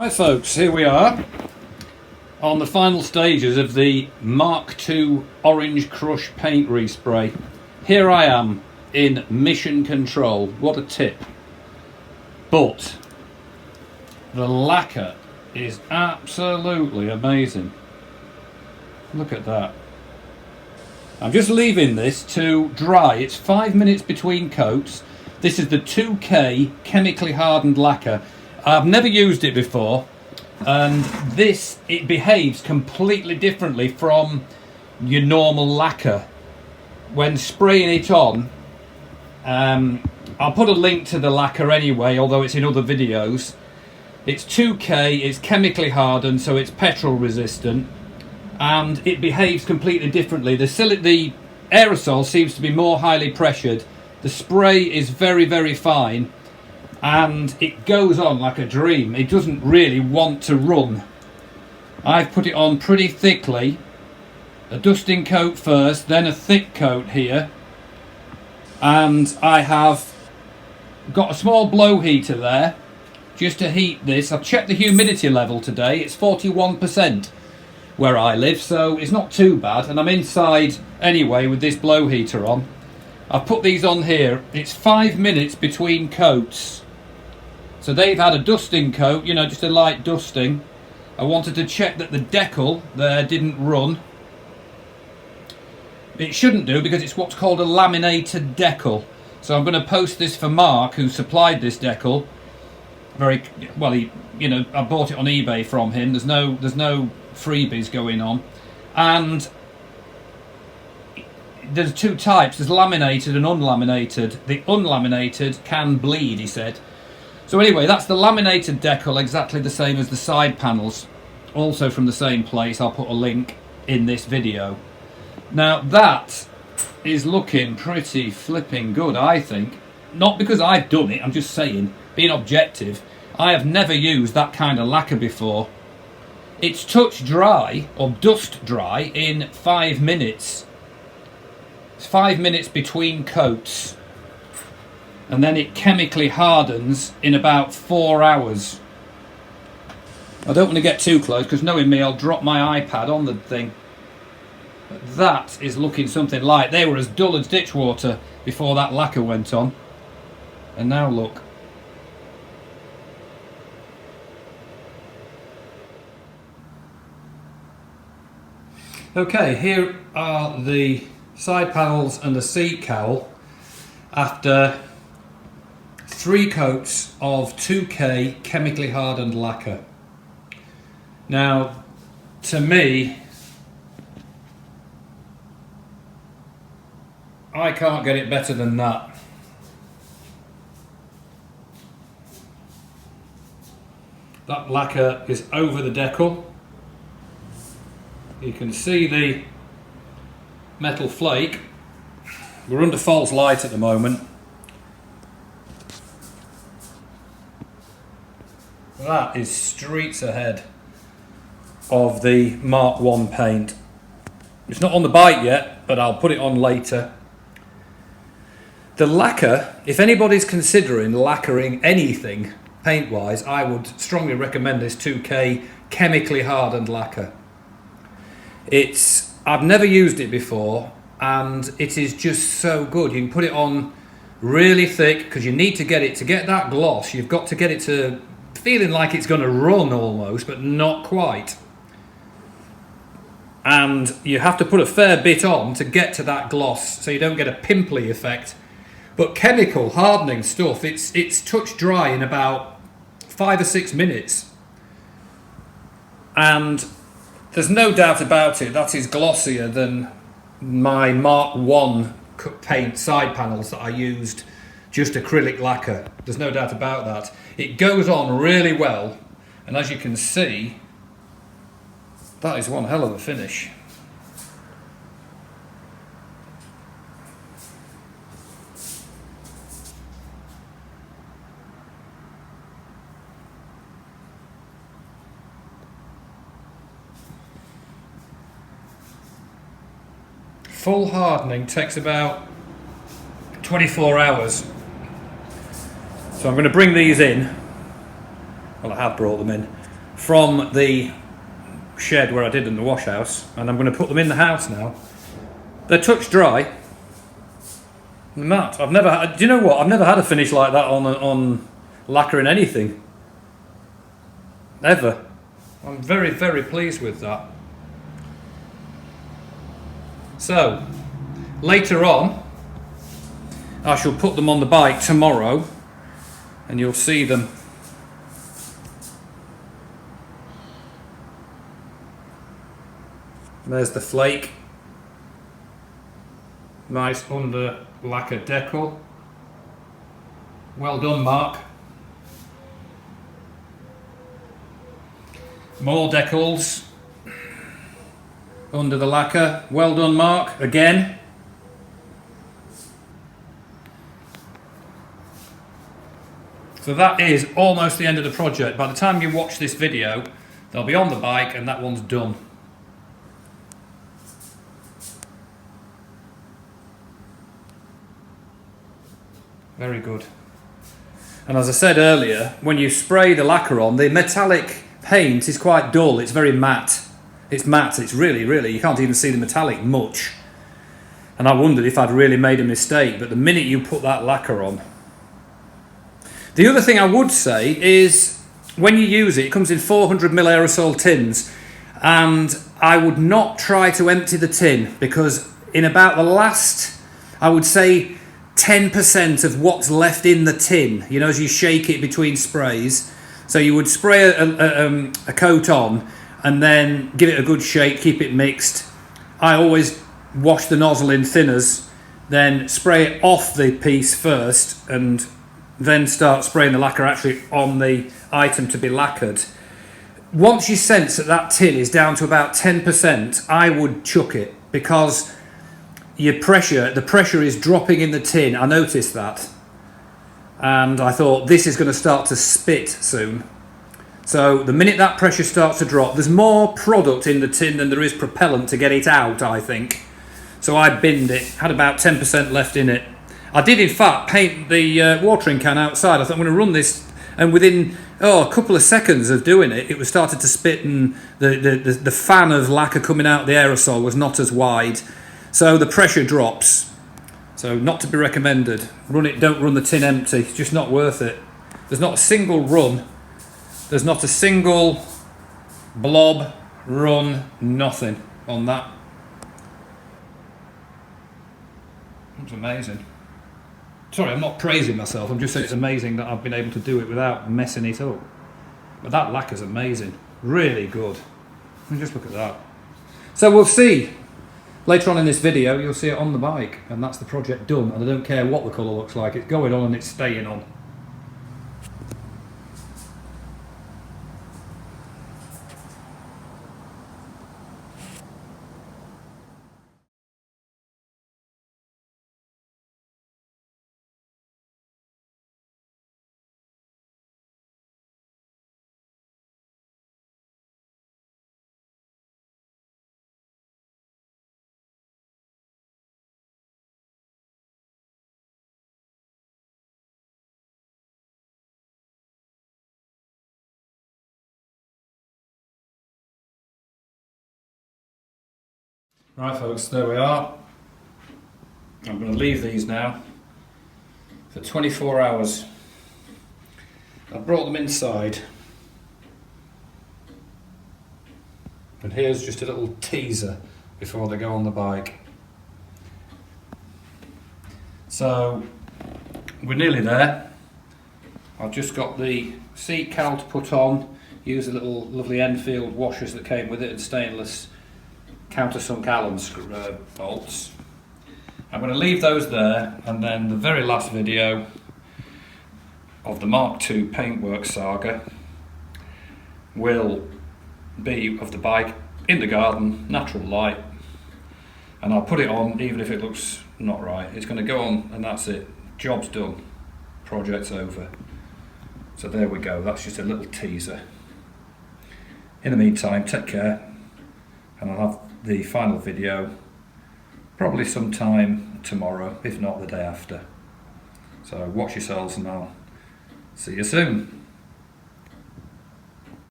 Right folks, here we are on the final stages of the Mark II Orange Crush paint respray. Here I am in mission control. What a tip. But the lacquer is absolutely amazing. Look at that. I'm just leaving this to dry. It's 5 minutes between coats. This is the 2K chemically hardened lacquer. I've never used it before, and it behaves completely differently from your normal lacquer. When spraying it on, I'll put a link to the lacquer anyway, although it's in other videos. It's 2K, it's chemically hardened, so it's petrol resistant, and it behaves completely differently. The aerosol seems to be more highly pressured. The spray is very, very fine, and it goes on like a dream. It doesn't really want to run. I've put it on pretty thickly. A dusting coat first, then a thick coat here, and I have got a small blow heater there just to heat this. I've checked the humidity level today. It's 41% where I live, so it's not too bad, and I'm inside anyway with this blow heater on. I've put these on here. It's 5 minutes between coats. So they've had a dusting coat, you know, just a light dusting. I wanted to check that the decal there didn't run. It shouldn't do, because it's what's called a laminated decal. So I'm going to post this for Mark, who supplied this decal. Very well, I bought it on eBay from him. There's no freebies going on. And there's two types. There's laminated and unlaminated. The unlaminated can bleed, he said. So anyway, that's the laminated decal, exactly the same as the side panels, also from the same place. I'll put a link in this video. Now that is looking pretty flipping good, I think. Not because I've done it, I'm just saying, being objective, I have never used that kind of lacquer before. It's touch dry, or dust dry, in 5 minutes. It's 5 minutes between coats. And then it chemically hardens in about 4 hours. I don't want to get too close, because knowing me, I'll drop my iPad on the thing. But that is looking something like. They were as dull as ditch water before that lacquer went on. And now look. Okay, here are the side panels and the seat cowl after 3 coats of 2K chemically hardened lacquer. Now, to me, I can't get it better than that. That lacquer is over the decal. You can see the metal flake. We're under false light at the moment. That is streets ahead of the Mark I paint. It's not on the bike yet, but I'll put it on later. The lacquer, if anybody's considering lacquering anything paint-wise, I would strongly recommend this 2K chemically hardened lacquer. I've never used it before, and it is just so good. You can put it on really thick, because you need to get that gloss, you've got to get it to feeling like it's going to run almost, but not quite. And you have to put a fair bit on to get to that gloss, so you don't get a pimply effect. But chemical hardening stuff, it's touch dry in about 5 or 6 minutes. And there's no doubt about it, that is glossier than my Mark I paint side panels that I used just acrylic lacquer. There's no doubt about that. It goes on really well, and as you can see, that is one hell of a finish. Full hardening takes about 24 hours. So I'm going to bring these in. Well, I have brought them in. from the shed where I did in the wash house, and I'm going to put them in the house now. They're touch dry. The mat. I've never had. Do you know what? I've never had a finish like that on lacquer in anything. Ever. I'm very, very pleased with that. So, later on, I shall put them on the bike tomorrow, and you'll see them. There's the flake. Nice under lacquer decal. Well done, Mark. More decals under the lacquer. Well done, Mark, again. So that is almost the end of the project. By the time you watch this video, they'll be on the bike and that one's done. Very good. And as I said earlier, when you spray the lacquer on, the metallic paint is quite dull. It's very matte. It's matte. It's really, you can't even see the metallic much. And I wondered if I'd really made a mistake, but the minute you put that lacquer on. The other thing I would say is, when you use it, it comes in 400ml aerosol tins, and I would not try to empty the tin, because in about the last, I would say, 10% of what's left in the tin, you know, as you shake it between sprays. So you would spray a coat on and then give it a good shake, keep it mixed. I always wash the nozzle in thinners, then spray it off the piece first, and then start spraying the lacquer actually on the item to be lacquered. Once you sense that that tin is down to about 10%, I would chuck it, because the pressure is dropping in the tin. I noticed that, and I thought this is going to start to spit soon. So the minute that pressure starts to drop, there's more product in the tin than there is propellant to get it out, I think. So I binned it, had about 10% left in it. I did in fact paint the watering can outside. I thought I'm going to run this, and within a couple of seconds of doing it, it was started to spit, and the fan of lacquer coming out of the aerosol was not as wide. So the pressure drops. So not to be recommended. Don't run the tin empty. It's just not worth it. There's not a single run. There's not a single blob, run, nothing on that. It's amazing. Sorry, I'm not praising myself. I'm just saying it's amazing that I've been able to do it without messing it up. But that lacquer's amazing. Really good. I mean, just look at that. So we'll see. Later on in this video, you'll see it on the bike, and that's the project done, and I don't care what the colour looks like, it's going on and it's staying on. Right folks, there we are. I'm going to leave these now for 24 hours. I've brought them inside. And here's just a little teaser before they go on the bike. So, we're nearly there. I've just got the seat cowl to put on, use the little lovely Enfield washers that came with it, and stainless countersunk Allen bolts. I'm going to leave those there, and then the very last video of the Mark II paintwork saga will be of the bike in the garden, natural light, and I'll put it on even if it looks not right. It's going to go on, and that's it. Job's done. Project's over. So there we go. That's just a little teaser. In the meantime, take care, and I'll have the final video probably sometime tomorrow, if not the day after. So watch yourselves, and I'll see you soon.